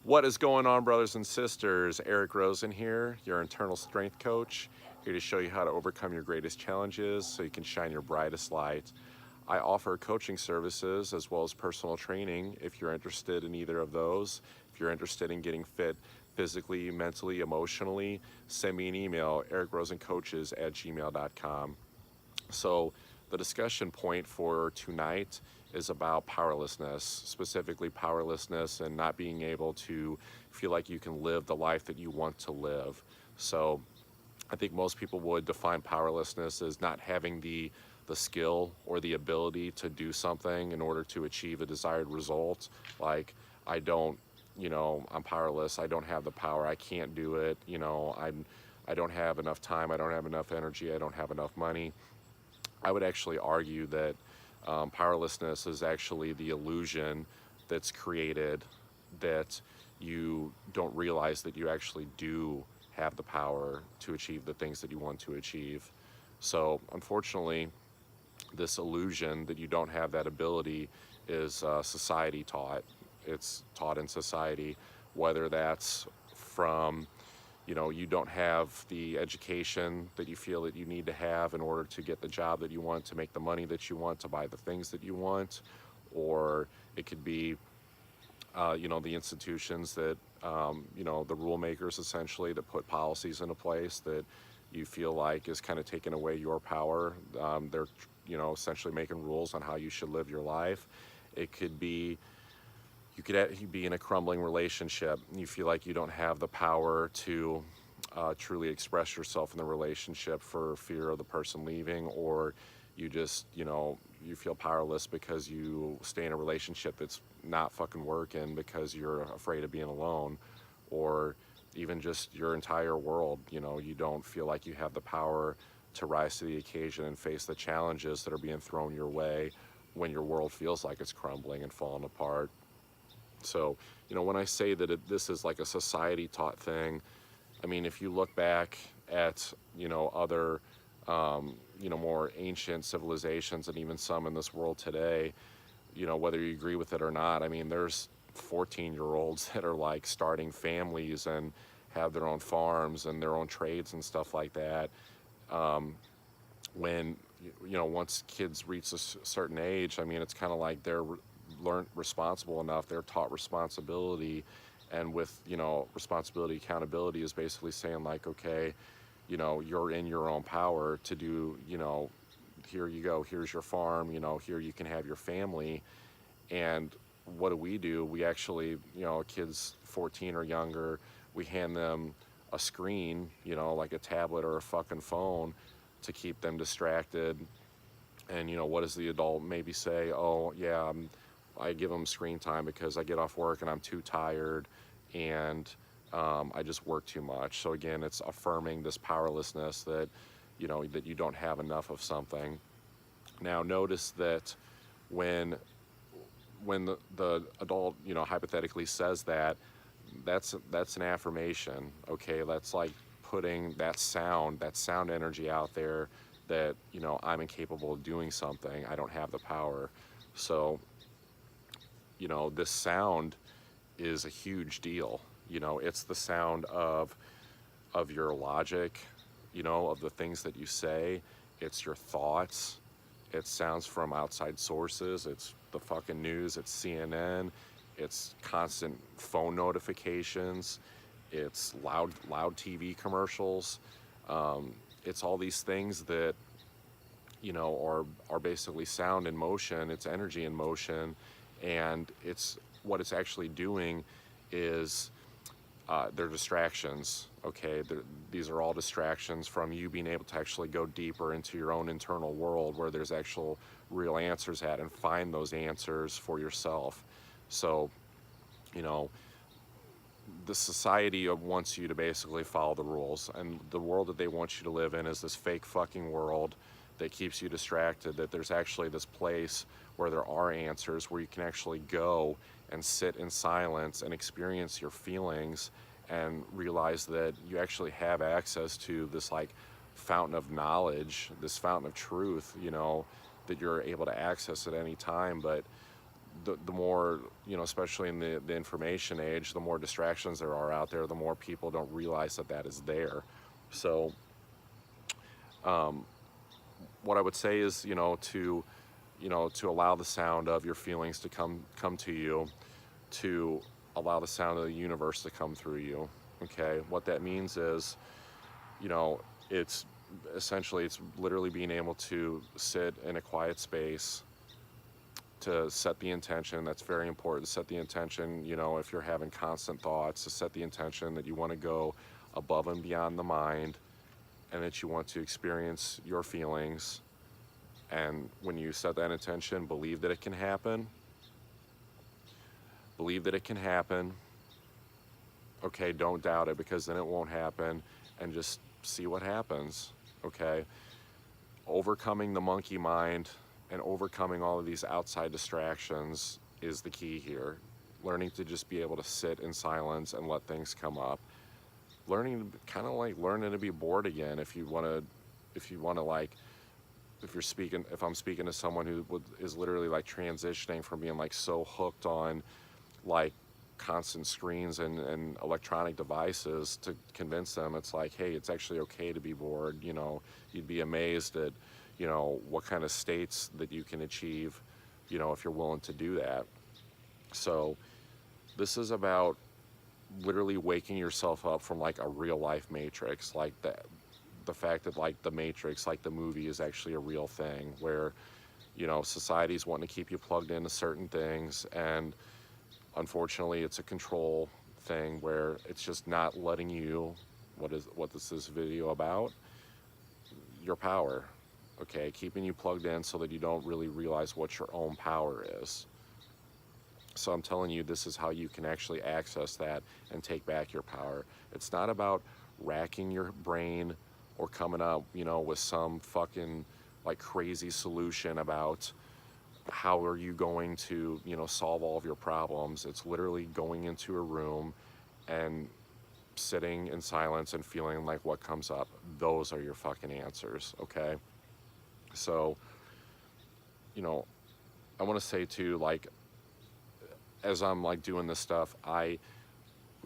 What is going on, brothers and sisters? Eric Rosen here, your internal strength coach, here to show you how to overcome your greatest challenges so you can shine your brightest light. I offer coaching services as well as personal training if you're interested in either of those. If you're interested in getting fit physically, mentally, emotionally, send me an email, ericrosencoaches@gmail.com. So the discussion point for tonight is about powerlessness, specifically powerlessness and not being able to feel like you can live the life that you want to live. So I think most people would define powerlessness as not having the skill or the ability to do something in order to achieve a desired result. Like, I don't, I'm powerless. I don't have the power. I can't do it. I don't have enough time. I don't have enough energy. I don't have enough money. I would actually argue that powerlessness is actually the illusion that's created, that you don't realize that you actually do have the power to achieve the things that you want to achieve. So unfortunately, this illusion that you don't have that ability is society taught. It's taught in society, whether that's from, you don't have the education that you feel that you need to have in order to get the job that you want, to make the money that you want, to buy the things that you want. Or it could be, the institutions that, the rule makers essentially that put policies into place that you feel like is kind of taking away your power. They're, essentially making rules on how you should live your life. It could be, you could be in a crumbling relationship. You feel like you don't have the power to truly express yourself in the relationship for fear of the person leaving, or you just, you feel powerless because you stay in a relationship that's not fucking working because you're afraid of being alone, or even just your entire world. You don't feel like you have the power to rise to the occasion and face the challenges that are being thrown your way when your world feels like it's crumbling and falling apart. So, when I say that this is like a society taught thing, I mean, if you look back at, other, more ancient civilizations and even some in this world today, whether you agree with it or not, I mean, there's 14-year-olds that are like starting families and have their own farms and their own trades and stuff like that. When, once kids reach a certain age, I mean, it's kind of like they're learned responsible enough, they're taught responsibility. And with, responsibility, accountability is basically saying like, okay, you're in your own power to do, here you go, here's your farm, here you can have your family. And what do? We actually, kids 14 or younger, we hand them a screen, like a tablet or a fucking phone to keep them distracted. And, what does the adult maybe say? Oh, yeah, I give them screen time because I get off work and I'm too tired, and I just work too much. So again, it's affirming this powerlessness that, that you don't have enough of something. Now notice that when the adult, hypothetically says that, that's an affirmation. Okay, that's like putting that sound energy out there that, I'm incapable of doing something. I don't have the power. So, this sound is a huge deal. It's the sound of your logic, of the things that you say. It's your thoughts. It sounds from outside sources. It's the fucking news. It's CNN. It's constant phone notifications. It's loud TV commercials. It's all these things that, are basically sound in motion. It's energy in motion, and it's what it's actually doing is they're distractions. Okay, these are all distractions from you being able to actually go deeper into your own internal world where there's actual real answers at, and find those answers for yourself. So, you know, the society wants you to basically follow the rules, and the world that they want you to live in is this fake fucking world that keeps you distracted, that there's actually this place where there are answers, where you can actually go and sit in silence and experience your feelings and realize that you actually have access to this like fountain of knowledge, this fountain of truth, that you're able to access at any time. But the more, especially in the information age, the more distractions there are out there, the more people don't realize that that is there. So what I would say is, to allow the sound of your feelings to come to you, to allow the sound of the universe to come through you. Okay, what that means is, you know, it's essentially, it's literally being able to sit in a quiet space, to set the intention. That's very important. Set the intention, if you're having constant thoughts, to set the intention that you want to go above and beyond the mind, and that you want to experience your feelings. And when you set that intention, believe that it can happen. Believe that it can happen. Okay, don't doubt it, because then it won't happen, and just see what happens. Okay, overcoming the monkey mind and overcoming all of these outside distractions is the key here. Learning to just be able to sit in silence and let things come up. Learning, kind of like learning to be bored again. If you want to like, if I'm speaking to someone who is literally like transitioning from being like so hooked on like constant screens and electronic devices, to convince them it's like, hey, it's actually okay to be bored. You'd be amazed at, what kind of states that you can achieve, if you're willing to do that. So this is about literally waking yourself up from like a real life matrix, like the fact that like the Matrix, like the movie, is actually a real thing, where society's wanting to keep you plugged into certain things, and unfortunately it's a control thing where it's just not letting you, what is this video about? Your power. Okay, keeping you plugged in so that you don't really realize what your own power is. So I'm telling you, this is how you can actually access that and take back your power. It's not about racking your brain or coming up, with some fucking like crazy solution about how are you going to, solve all of your problems. It's literally going into a room and sitting in silence and feeling like what comes up. Those are your fucking answers, okay? So, I want to say too, like, as I'm like doing this stuff, I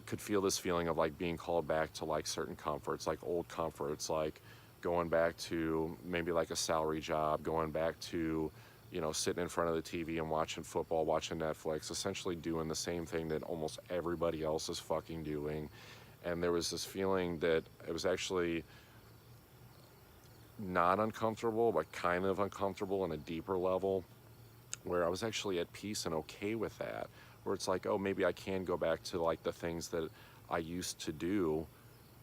could feel this feeling of like being called back to like certain comforts, like old comforts, like going back to maybe like a salary job, going back to, sitting in front of the TV and watching football, watching Netflix, essentially doing the same thing that almost everybody else is fucking doing. And there was this feeling that it was actually not uncomfortable, but kind of uncomfortable on a deeper level, where I was actually at peace and okay with that, where it's like, oh, maybe I can go back to like the things that I used to do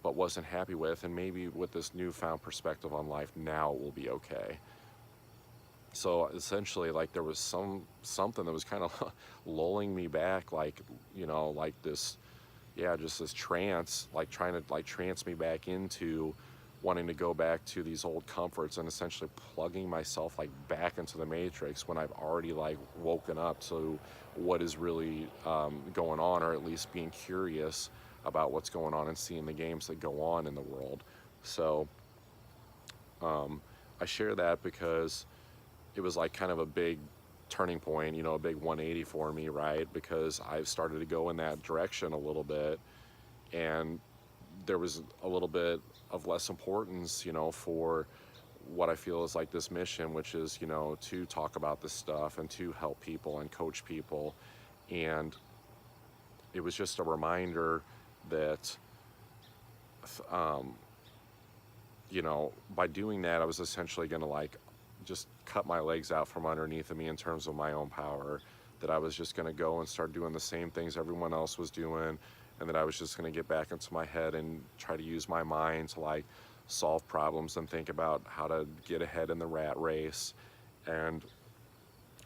but wasn't happy with, and maybe with this newfound perspective on life, now it will be okay. So essentially, like, there was something that was kind of lulling me back, like, like this, yeah, just this trance, like trying to like trance me back into wanting to go back to these old comforts, and essentially plugging myself like back into the matrix when I've already like woken up to what is really going on, or at least being curious about what's going on and seeing the games that go on in the world. So I share that because it was like kind of a big turning point, a big 180 for me, right? Because I've started to go in that direction a little bit, and there was a little bit of less importance, for what I feel is like this mission, which is, to talk about this stuff and to help people and coach people. And it was just a reminder that, by doing that, I was essentially going to like just cut my legs out from underneath of me in terms of my own power, that I was just going to go and start doing the same things everyone else was doing, and that I was just going to get back into my head and try to use my mind to like solve problems and think about how to get ahead in the rat race. And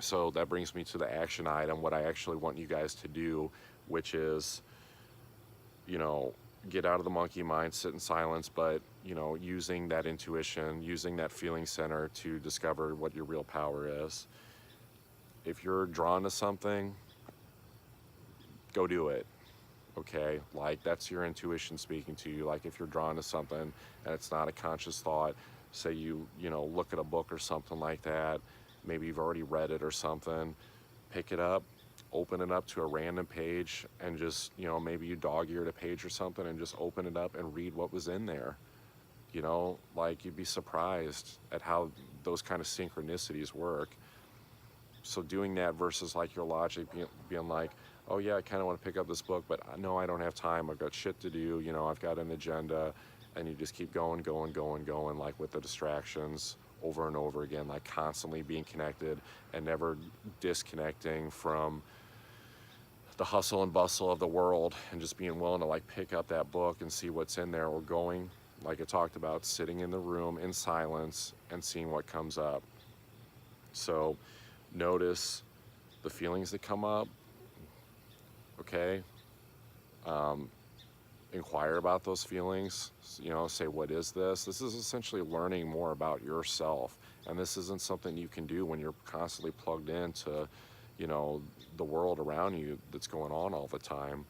so that brings me to the action item, what I actually want you guys to do, which is, get out of the monkey mind, sit in silence, but, using that intuition, using that feeling center to discover what your real power is. If you're drawn to something, go do it. Okay, like that's your intuition speaking to you. Like if you're drawn to something and it's not a conscious thought, say you look at a book or something like that, maybe you've already read it or something, pick it up, open it up to a random page, and just, maybe you dog-eared a page or something and just open it up and read what was in there. Like, you'd be surprised at how those kind of synchronicities work. So doing that versus like your logic being like, oh yeah, I kind of want to pick up this book, but no, I don't have time. I've got shit to do. I've got an agenda, and you just keep going, going, going, going, like with the distractions over and over again, like constantly being connected and never disconnecting from the hustle and bustle of the world, and just being willing to like pick up that book and see what's in there, or going, like I talked about, sitting in the room in silence and seeing what comes up. So notice the feelings that come up, okay? Inquire about those feelings, say, what is this? This is essentially learning more about yourself. And this isn't something you can do when you're constantly plugged into, the world around you that's going on all the time.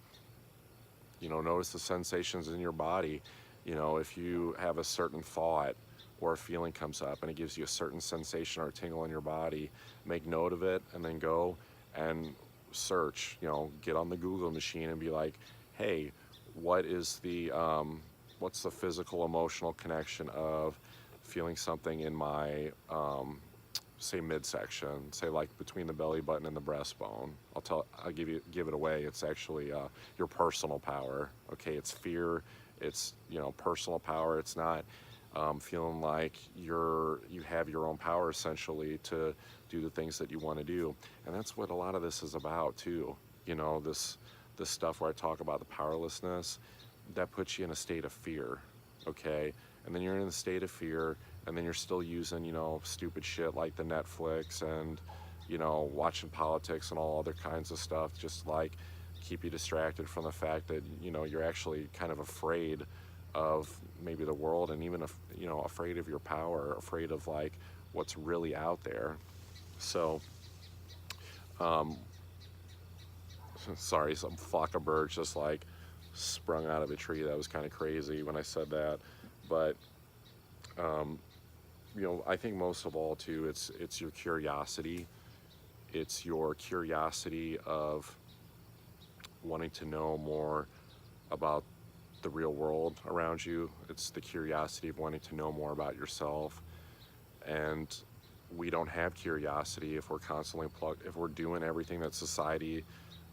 Notice the sensations in your body. If you have a certain thought or a feeling comes up and it gives you a certain sensation or tingle in your body, make note of it, and then go and search, get on the Google machine and be like, hey, what's the physical emotional connection of feeling something in my, say, midsection, say like between the belly button and the breastbone. I'll give it away. It's actually your personal power. Okay, it's fear. It's personal power. It's not feeling like you have your own power essentially to do the things that you want to do. And that's what a lot of this is about too. This stuff where I talk about the powerlessness, that puts you in a state of fear, okay? And then you're in a state of fear, and then you're still using, stupid shit like the Netflix and, watching politics and all other kinds of stuff, just like keep you distracted from the fact that, you're actually kind of afraid of maybe the world, and even, afraid of your power, afraid of like what's really out there. So, sorry, some flock of birds just like sprung out of a tree. That was kind of crazy when I said that. But I think most of all too, it's your curiosity. It's your curiosity of wanting to know more about the real world around you. It's the curiosity of wanting to know more about yourself. And we don't have curiosity if we're constantly if we're doing everything that society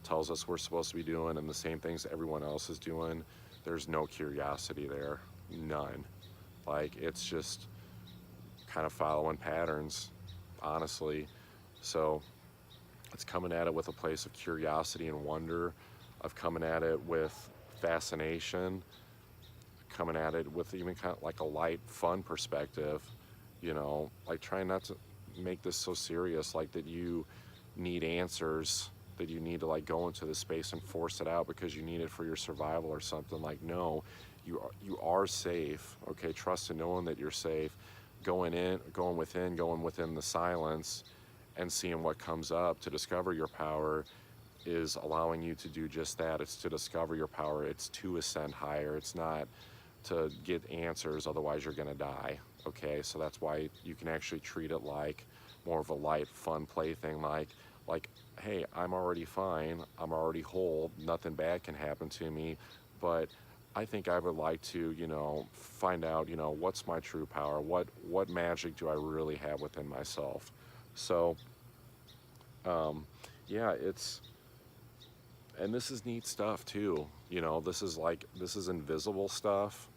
tells us we're supposed to be doing and the same things everyone else is doing. There's no curiosity there, none. Like, it's just kind of following patterns, honestly. So it's coming at it with a place of curiosity and wonder, of coming at it with fascination, coming at it with even kind of like a light, fun perspective, like trying not to make this so serious, like that you need answers, that you need to like go into the space and force it out because you need it for your survival or something. Like, no, you are safe, okay? Trust in knowing that you're safe, going within the silence and seeing what comes up to discover your power is allowing you to do just that. It's to discover your power. It's to ascend higher. It's not to get answers, otherwise you're gonna die, okay? So that's why you can actually treat it like more of a light, fun plaything, like, hey, I'm already fine, I'm already whole, nothing bad can happen to me, but I think I would like to, find out, what's my true power, what magic do I really have within myself. So, yeah, and this is neat stuff too, this is invisible stuff,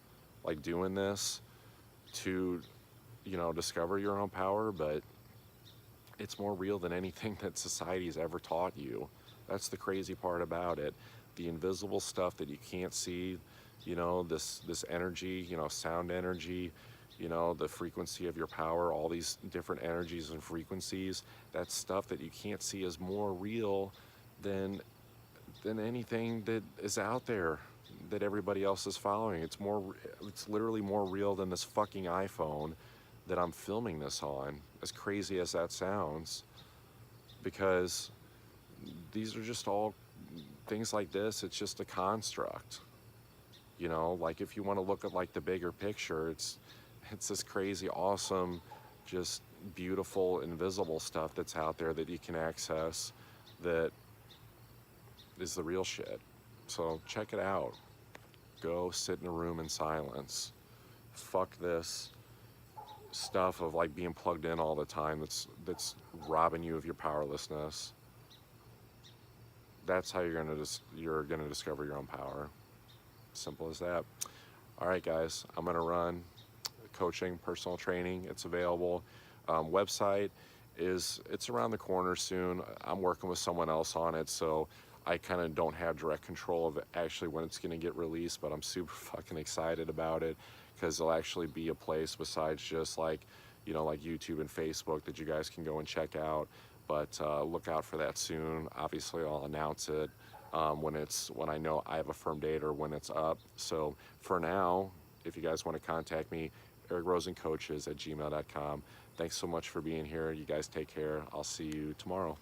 like doing this to, discover your own power, but it's more real than anything that society's ever taught you. That's the crazy part about it. The invisible stuff that you can't see, this energy, sound energy, the frequency of your power, all these different energies and frequencies, that stuff that you can't see is more real than anything that is out there that everybody else is following. It's literally more real than this fucking iPhone that I'm filming this on, as crazy as that sounds, because these are just all things like this. It's just a construct, like if you want to look at like the bigger picture, it's this crazy, awesome, just beautiful, invisible stuff that's out there that you can access, that is the real shit. So check it out. Go sit in a room in silence. Fuck this stuff of like being plugged in all the time that's robbing you of your powerlessness. That's how you're gonna discover your own power. Simple as that. All right, guys, I'm gonna run coaching, personal training. It's available. Website it's around the corner soon. I'm working with someone else on it, so I kind of don't have direct control of actually when it's gonna get released. But I'm super fucking excited about it because there'll actually be a place besides just like, like YouTube and Facebook that you guys can go and check out. But look out for that soon. Obviously, I'll announce it when I know I have a firm date or when it's up. So for now, if you guys want to contact me, erickrosencoaches@gmail.com. Thanks so much for being here. You guys take care. I'll see you tomorrow.